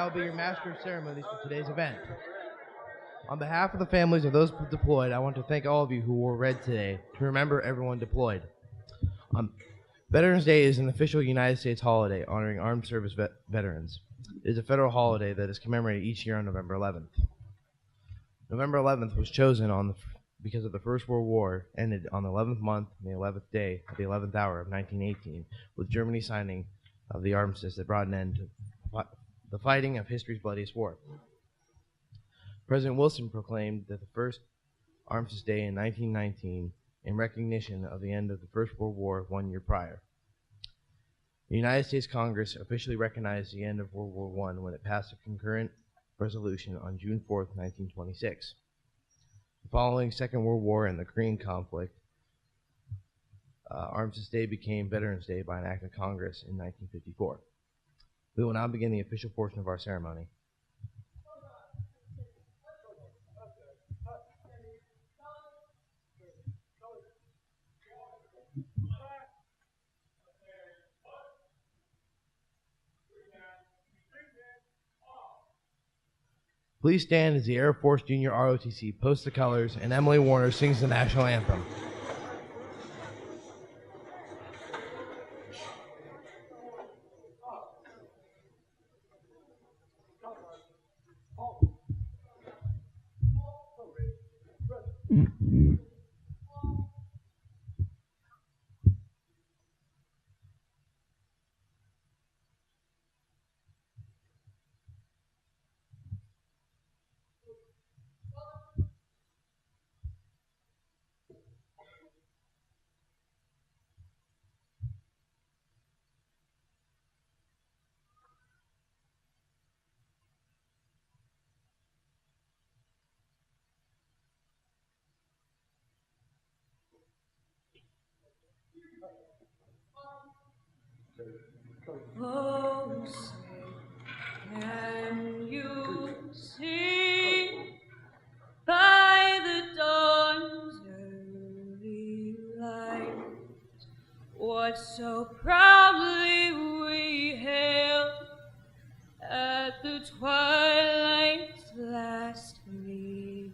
will be your master of ceremonies for today's event. On behalf of the families of those deployed, I want to thank all of you who wore red today to remember everyone deployed. Veterans Day is an official United States holiday honoring armed service veterans. It is a federal holiday that is commemorated each year on November 11th. November 11th was chosen because of the First World War ended on the 11th month and the 11th day of the 11th hour of 1918, with Germany signing of the armistice that brought an end to the fighting of history's bloodiest war. President Wilson proclaimed that the first Armistice Day in 1919 in recognition of the end of the First World War 1 year prior. The United States Congress officially recognized the end of World War I when it passed a concurrent resolution on June 4, 1926. Following Second World War and the Korean conflict, Armistice Day became Veterans Day by an act of Congress in 1954. We will now begin the official portion of our ceremony. Please stand as the Air Force Junior ROTC posts the colors and Emily Warner sings the national anthem. Oh, say, can you see by the dawn's early light what so proudly we hailed at the twilight's last gleam,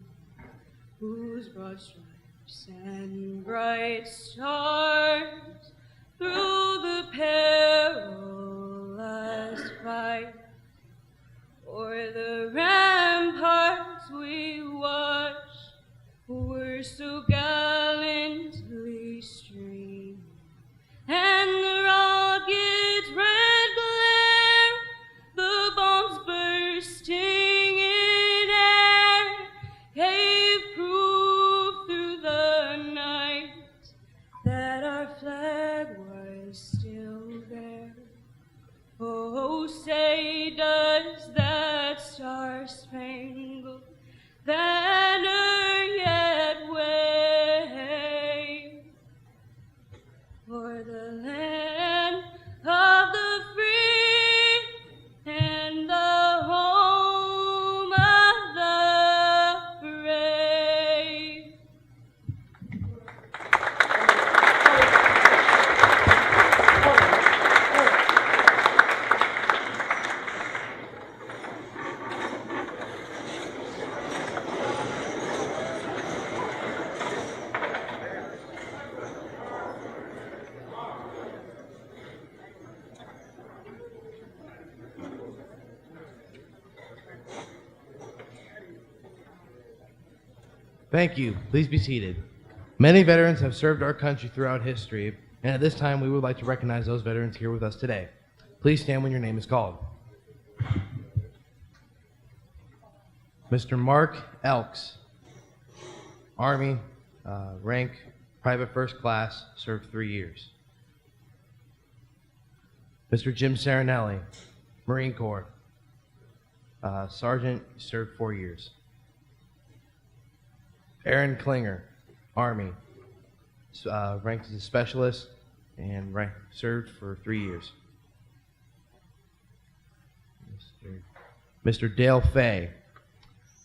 whose broad stripes and bright stars through the perilous fight o'er the ramparts we watched were so gallantly streamed, and the rocket's red glare, the bombs bursting in air, gave proof through the night that our flag was still there. Oh, say does that star-spangled banner yet wave for the land of the free and the home of the brave? Thank you. Please be seated. Many veterans have served our country throughout history, and at this time we would like to recognize those veterans here with us today. Please stand when your name is called. Mr. Mark Elks, Army, rank Private First Class, served 3 years. Mr. Jim Sarinelli, Marine Corps, Sergeant, served 4 years. Aaron Klinger, Army, ranked as a specialist and served for 3 years. Mr. Dale Fay,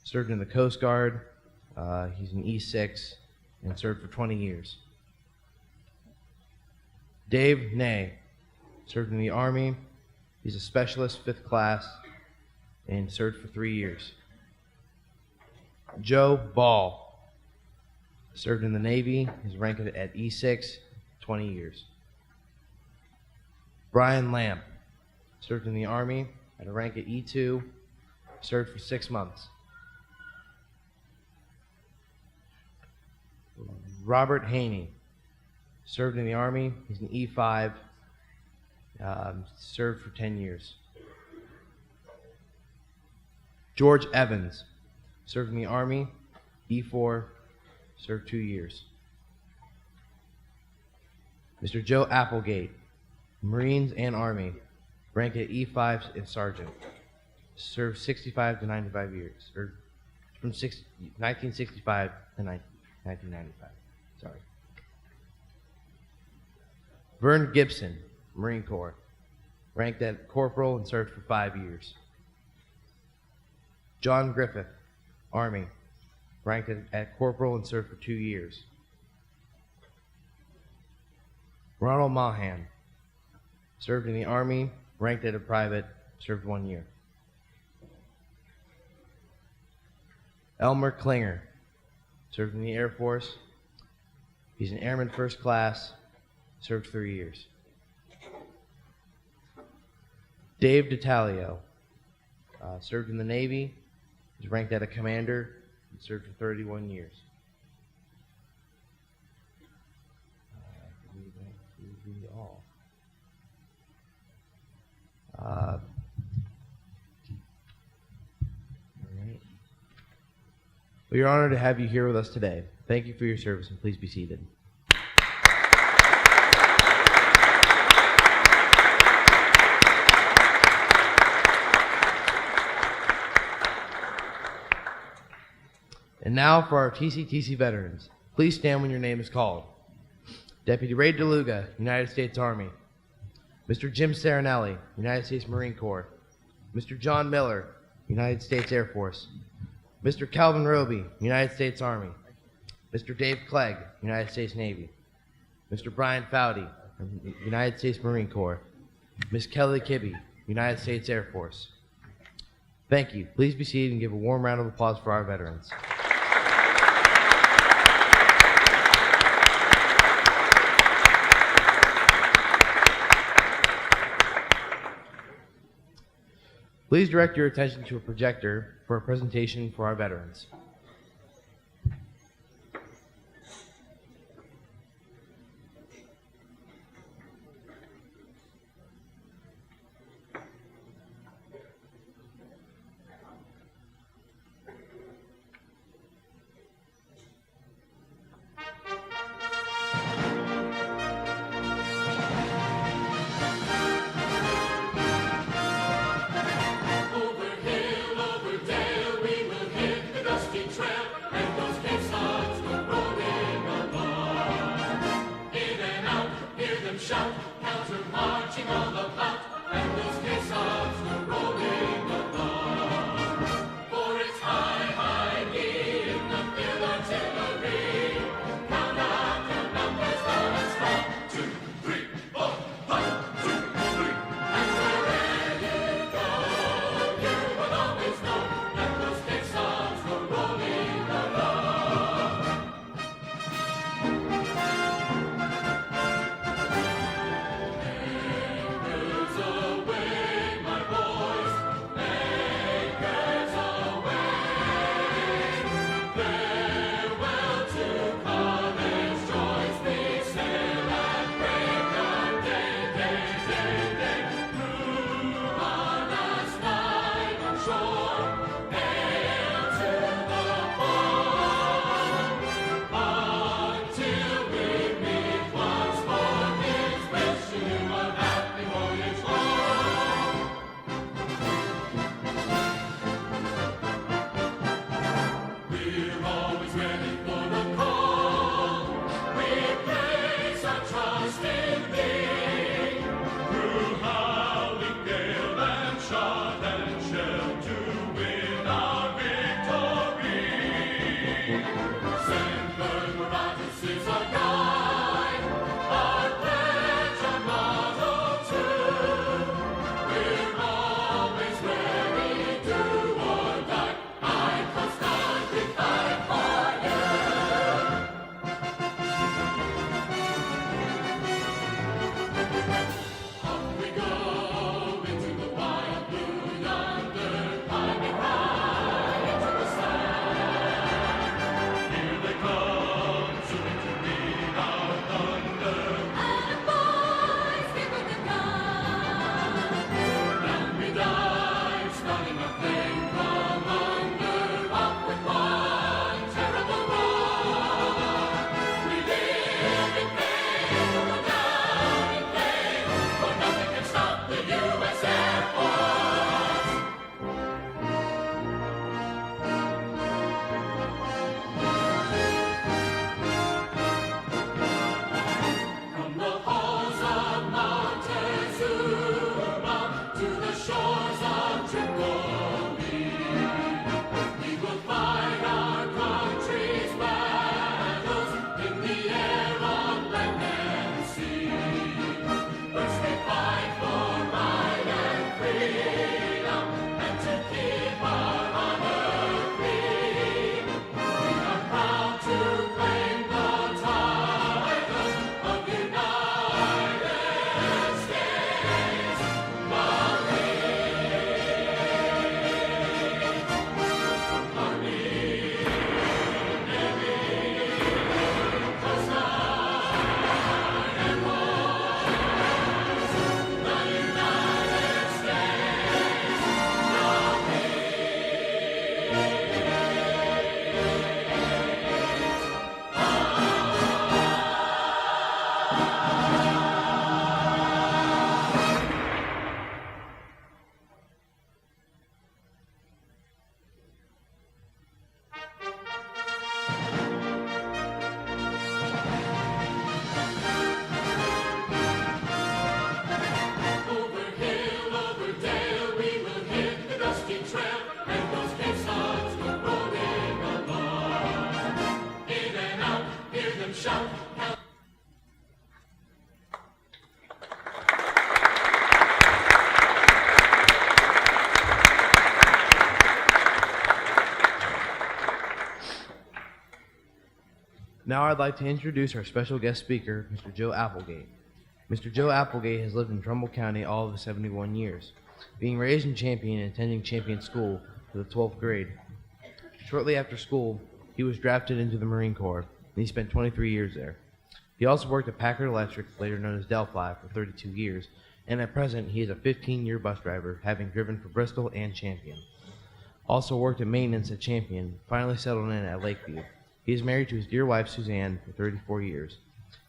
served in the Coast Guard. He's an E6 and served for 20 years. Dave Ney, served in the Army. He's a specialist, 5th class, and served for 3 years. Joe Ball served in the Navy, is ranked at E6, 20 years. Brian Lamp served in the Army at a rank at E2, served for 6 months. Robert Haney served in the Army, he's an E5, served for 10 years. George Evans served in the Army, E4, served 2 years. Mr. Joe Applegate, Marines and Army, ranked at E5 and Sergeant, served 65 to 95 years, or from 1965 to 1995. Sorry. Vern Gibson, Marine Corps, ranked at Corporal and served for 5 years. John Griffith, Army, ranked at Corporal and served for 2 years. Ronald Mahan, served in the Army, ranked at a private, served 1 year. Elmer Klinger, served in the Air Force. He's an Airman First Class, served 3 years. Dave D'Italio, served in the Navy, is ranked at a commander, and served for 31 years. I believe that would be all. All right. We are honored to have you here with us today. Thank you for your service, and please be seated. And now for our TCTC veterans. Please stand when your name is called. Deputy Ray DeLuga, United States Army. Mr. Jim Serenelli, United States Marine Corps. Mr. John Miller, United States Air Force. Mr. Calvin Roby, United States Army. Mr. Dave Clegg, United States Navy. Mr. Brian Fowdy, United States Marine Corps. Ms. Kelly Kibbe, United States Air Force. Thank you. Please be seated and give a warm round of applause for our veterans. Please direct your attention to a projector for a presentation for our veterans. Now I'd like to introduce our special guest speaker, Mr. Joe Applegate. Mr. Joe Applegate has lived in Trumbull County all of his 71 years, being raised in Champion and attending Champion School for the 12th grade. Shortly after school, he was drafted into the Marine Corps, and he spent 23 years there. He also worked at Packard Electric, later known as Delphi, for 32 years, and at present he is a 15-year bus driver, having driven for Bristol and Champion. Also worked at maintenance at Champion, finally settled in at Lakeview. He is married to his dear wife Suzanne for 34 years,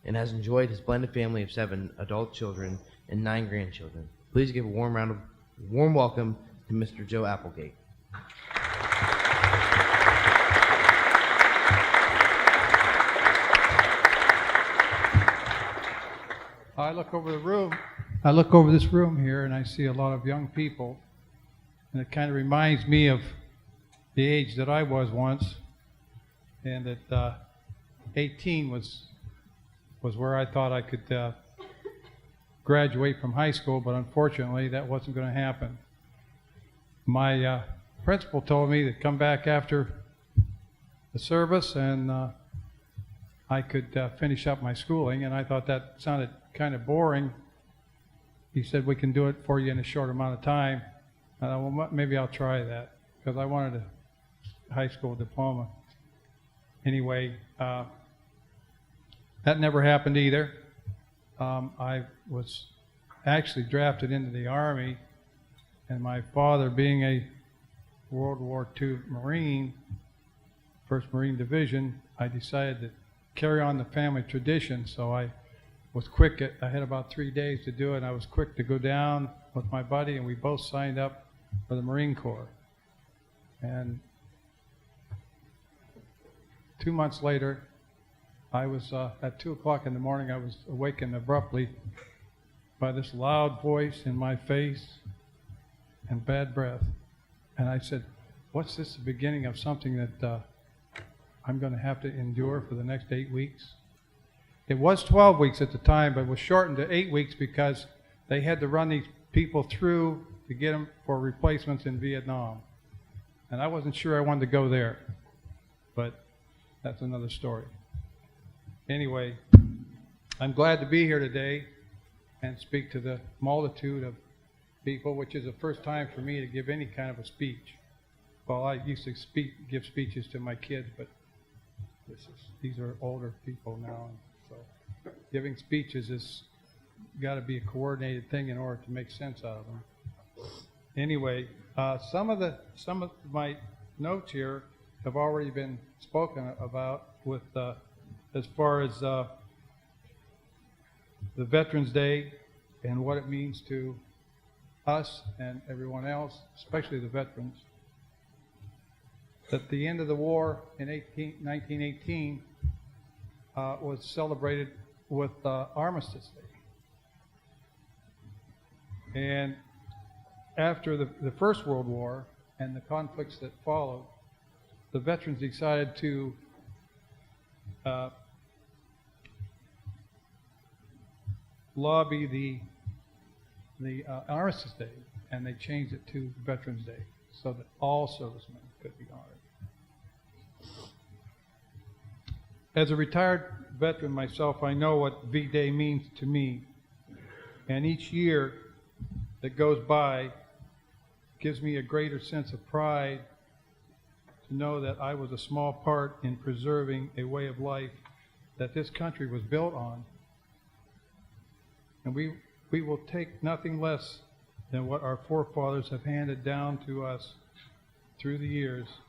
and has enjoyed his blended family of 7 adult children and 9 grandchildren. Please give a warm welcome to Mr. Joe Applegate. I look over this room here, and I see a lot of young people, and it kind of reminds me of the age that I was once, and that 18 was where I thought I could graduate from high school, but unfortunately that wasn't going to happen. My principal told me to come back after the service, and I could finish up my schooling, and I thought that sounded kind of boring. He said, we can do it for you in a short amount of time. I thought, well, maybe I'll try that, because I wanted a high school diploma. Anyway, that never happened either. I was actually drafted into the Army, and my father, being a World War II Marine, 1st Marine Division, I decided to carry on the family tradition, so I was quick. I had about 3 days to do it. I was quick to go down with my buddy, and we both signed up for the Marine Corps. And 2 months later, I was at 2 o'clock in the morning. I was awakened abruptly by this loud voice in my face and bad breath. And I said, "What's this, the beginning of something that I'm going to have to endure for the next 8 weeks?" It was 12 weeks at the time, but it was shortened to 8 weeks because they had to run these people through to get them for replacements in Vietnam. And I wasn't sure I wanted to go there, but that's another story. Anyway, I'm glad to be here today and speak to the multitude of people, which is the first time for me to give any kind of a speech. Well, I used to give speeches to my kids, but these are older people now, and so giving speeches has got to be a coordinated thing in order to make sense out of them. Anyway, some of my notes here have already been spoken about with as far as the Veterans Day and what it means to us and everyone else, especially the veterans. At the end of the war in 1918 was celebrated with Armistice Day. And after the First World War and the conflicts that followed, the veterans decided to lobby the Armistice Day, and they changed it to Veterans Day so that all servicemen could be honored. As a retired veteran myself, I know what V-Day means to me, and each year that goes by gives me a greater sense of pride to know that I was a small part in preserving a way of life that this country was built on. And we will take nothing less than what our forefathers have handed down to us through the years,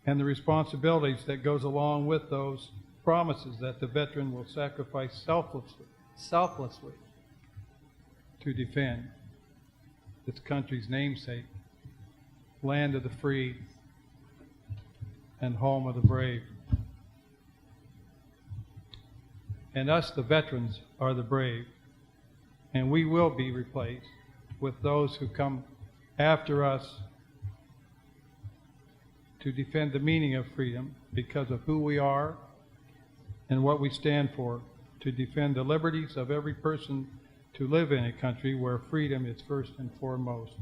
and the responsibilities that goes along with those promises that the veteran will sacrifice selflessly to defend this country's namesake, land of the free and home of the brave. And us, the veterans, are the brave, and we will be replaced with those who come after us to defend the meaning of freedom because of who we are and what we stand for, to defend the liberties of every person to live in a country where freedom is first and foremost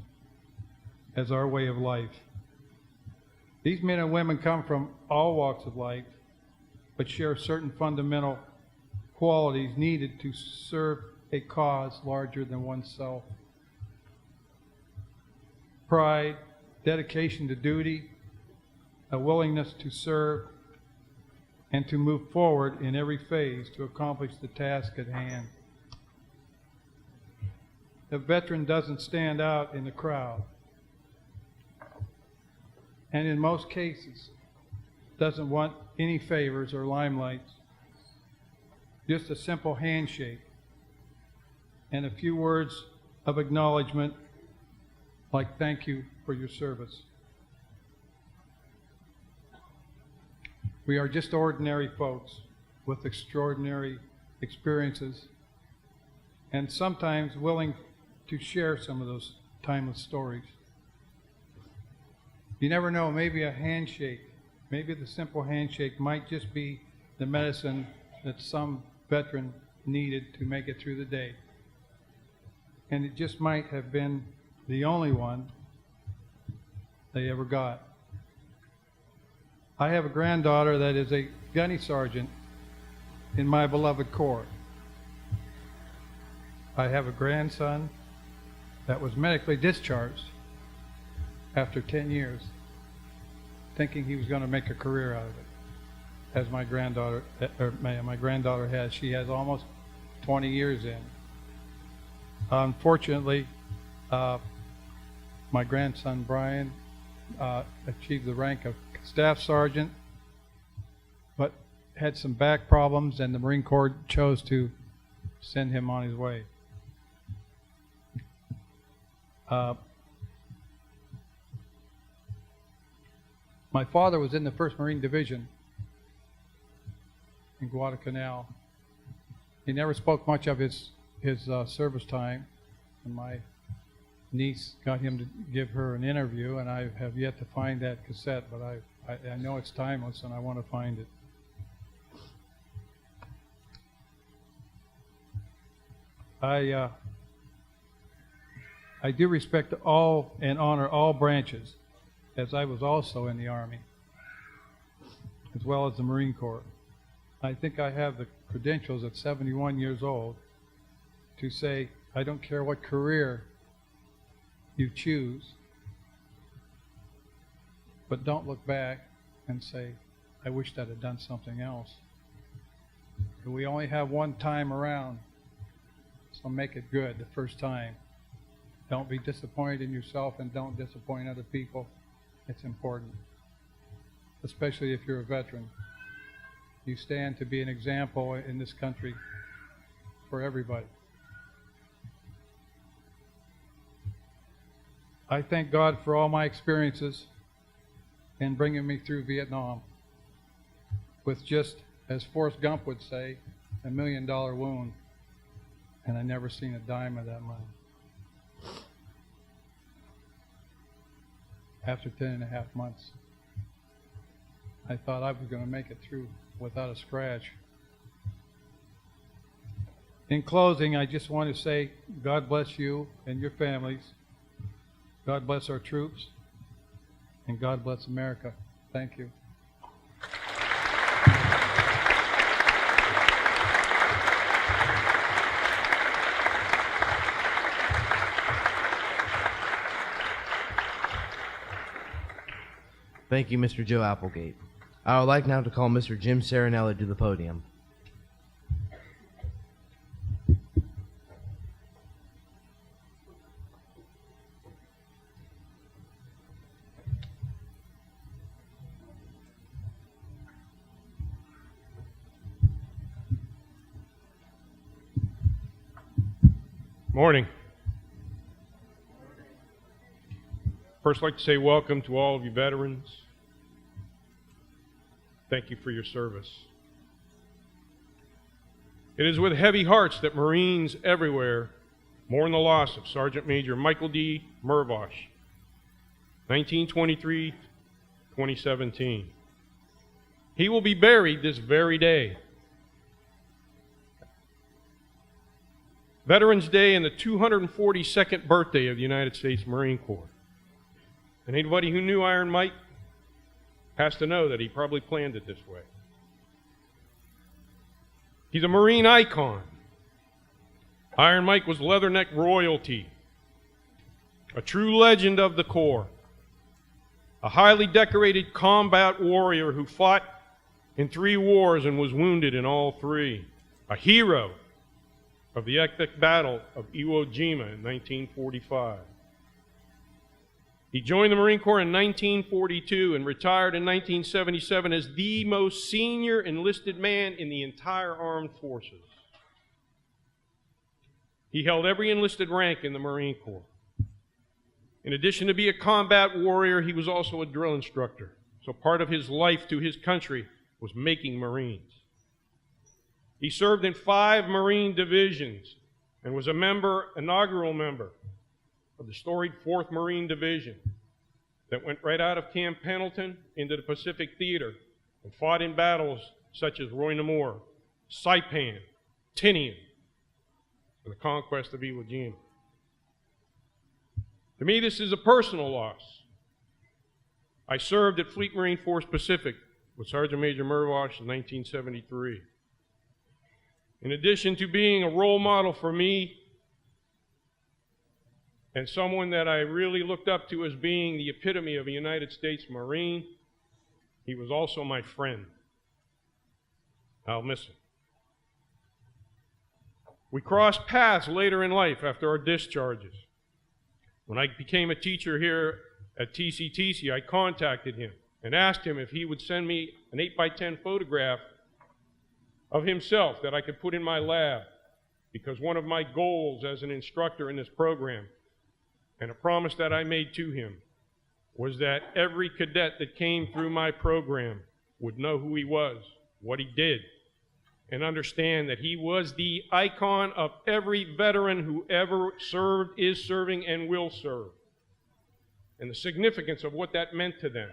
as our way of life. These men and women come from all walks of life, but share certain fundamental qualities needed to serve a cause larger than oneself. Pride, dedication to duty, a willingness to serve, and to move forward in every phase to accomplish the task at hand. The veteran doesn't stand out in the crowd, and in most cases doesn't want any favors or limelights. Just a simple handshake and a few words of acknowledgement, like thank you for your service. We are just ordinary folks with extraordinary experiences, and sometimes willing to share some of those timeless stories. You never know, maybe a handshake, maybe the simple handshake might just be the medicine that some veteran needed to make it through the day. And it just might have been the only one they ever got. I have a granddaughter that is a gunny sergeant in my beloved Corps. I have a grandson that was medically discharged after 10 years, thinking he was going to make a career out of it, as my granddaughter has. She has almost 20 years in. Unfortunately, my grandson Brian achieved the rank of staff sergeant, but had some back problems, and the Marine Corps chose to send him on his way. My father was in the 1st Marine Division in Guadalcanal. He never spoke much of his service time, and my niece got him to give her an interview, and I have yet to find that cassette, but I know it's timeless, and I want to find it. I do respect all and honor all branches, as I was also in the Army, as well as the Marine Corps. I think I have the credentials at 71 years old to say, I don't care what career you choose, but don't look back and say, I wish I'd have done something else. We only have one time around, so make it good the first time. Don't be disappointed in yourself, and don't disappoint other people. It's important, especially if you're a veteran. You stand to be an example in this country for everybody. I thank God for all my experiences in bringing me through Vietnam with just, as Forrest Gump would say, $1 million wound, and I never seen a dime of that money. After 10.5 months, I thought I was going to make it through without a scratch. In closing, I just want to say, God bless you and your families. God bless our troops, and God bless America. Thank you. Thank you, Mr. Joe Applegate. I would like now to call Mr. Jim Serenelli to the podium. Morning. First, I'd like to say welcome to all of you veterans. Thank you for your service. It is with heavy hearts that Marines everywhere mourn the loss of Sergeant Major Michael D. Mervosh, 1923-2017. He will be buried this very day. Veterans Day and the 242nd birthday of the United States Marine Corps. And anybody who knew Iron Mike has to know that he probably planned it this way. He's a Marine icon. Iron Mike was leatherneck royalty, a true legend of the Corps, a highly decorated combat warrior who fought in 3 wars and was wounded in all 3, a hero of the epic battle of Iwo Jima in 1945. He joined the Marine Corps in 1942 and retired in 1977 as the most senior enlisted man in the entire armed forces. He held every enlisted rank in the Marine Corps. In addition to being a combat warrior, he was also a drill instructor. So part of his life to his country was making Marines. He served in 5 Marine divisions and was inaugural member of the storied 4th Marine Division that went right out of Camp Pendleton into the Pacific Theater and fought in battles such as Roy Namur, Saipan, Tinian, and the conquest of Iwo Jima. To me, this is a personal loss. I served at Fleet Marine Force Pacific with Sergeant Major Murvash in 1973. In addition to being a role model for me and someone that I really looked up to as being the epitome of a United States Marine, he was also my friend. I'll miss him. We crossed paths later in life after our discharges. When I became a teacher here at TCTC, I contacted him and asked him if he would send me an 8x10 photograph of himself that I could put in my lab, because one of my goals as an instructor in this program, and a promise that I made to him, was that every cadet that came through my program would know who he was, what he did, and understand that he was the icon of every veteran who ever served, is serving, and will serve, and the significance of what that meant to them.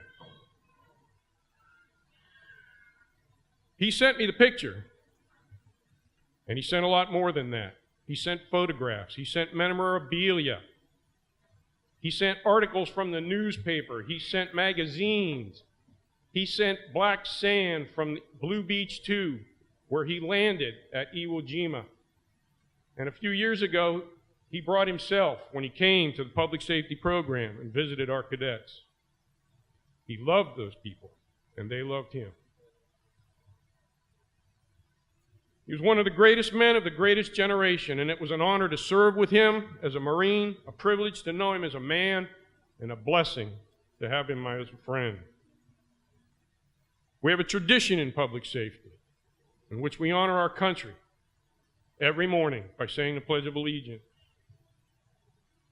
He sent me the picture, and he sent a lot more than that. He sent photographs. He sent memorabilia. He sent articles from the newspaper. He sent magazines. He sent black sand from Blue Beach 2, where he landed at Iwo Jima. And a few years ago, he brought himself when he came to the public safety program and visited our cadets. He loved those people, and they loved him. He was one of the greatest men of the greatest generation, and it was an honor to serve with him as a Marine, a privilege to know him as a man, and a blessing to have him as a friend. We have a tradition in public safety in which we honor our country every morning by saying the Pledge of Allegiance.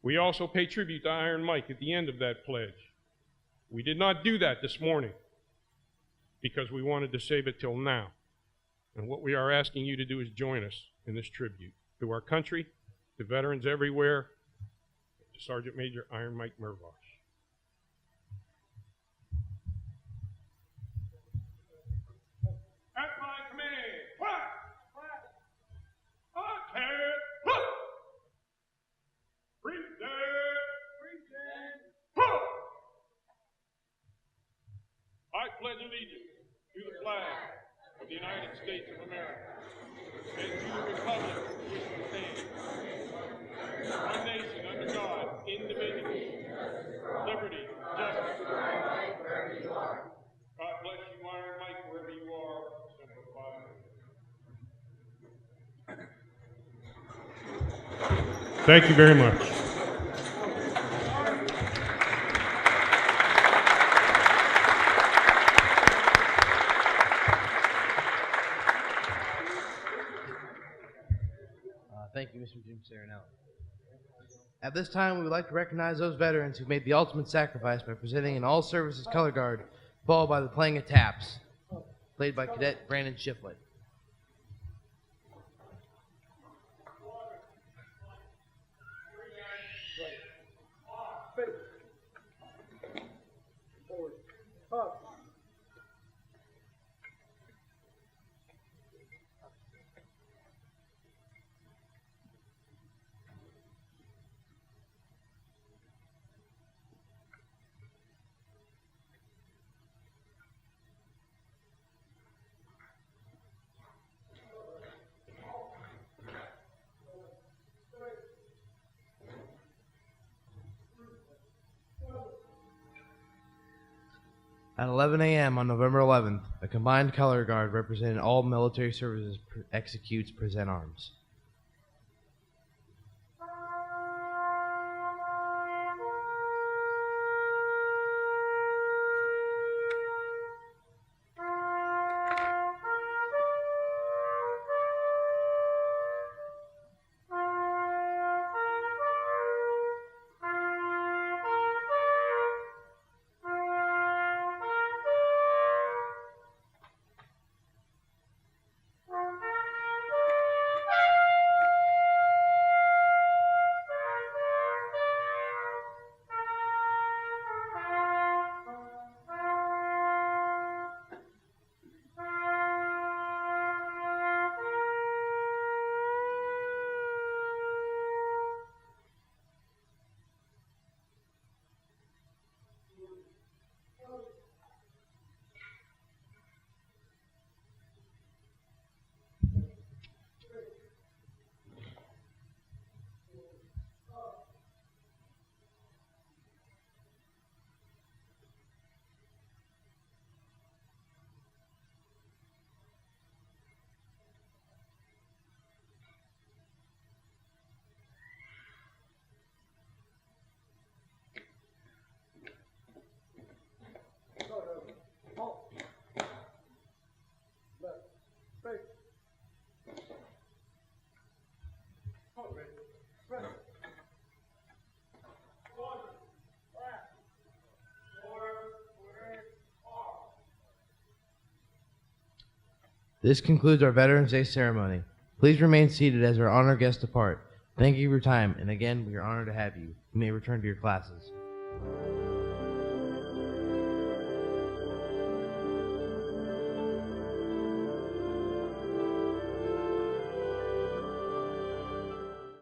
We also pay tribute to Iron Mike at the end of that pledge. We did not do that this morning because we wanted to save it till now. And what we are asking you to do is join us in this tribute to our country, to veterans everywhere, to Sergeant Major Iron Mike Murvash. At my command, fire! Attack! Look! Present! Pull! I pledge allegiance to the flag of the United States of America, and to the republic which stands, one nation under God, indivisible, liberty, justice. God bless you, Iron Mike, wherever you are. Thank you very much. Thank you, Mr. Jim Serenelli. At this time, we would like to recognize those veterans who made the ultimate sacrifice by presenting an all-services color guard, followed by the playing of taps, played by Cadet Brandon Shiflett. At 11 a.m. on November 11th, a combined color guard representing all military services executes present arms. This concludes our Veterans Day ceremony. Please remain seated as our honored guests depart. Thank you for your time, and again, we are honored to have you. You may return to your classes.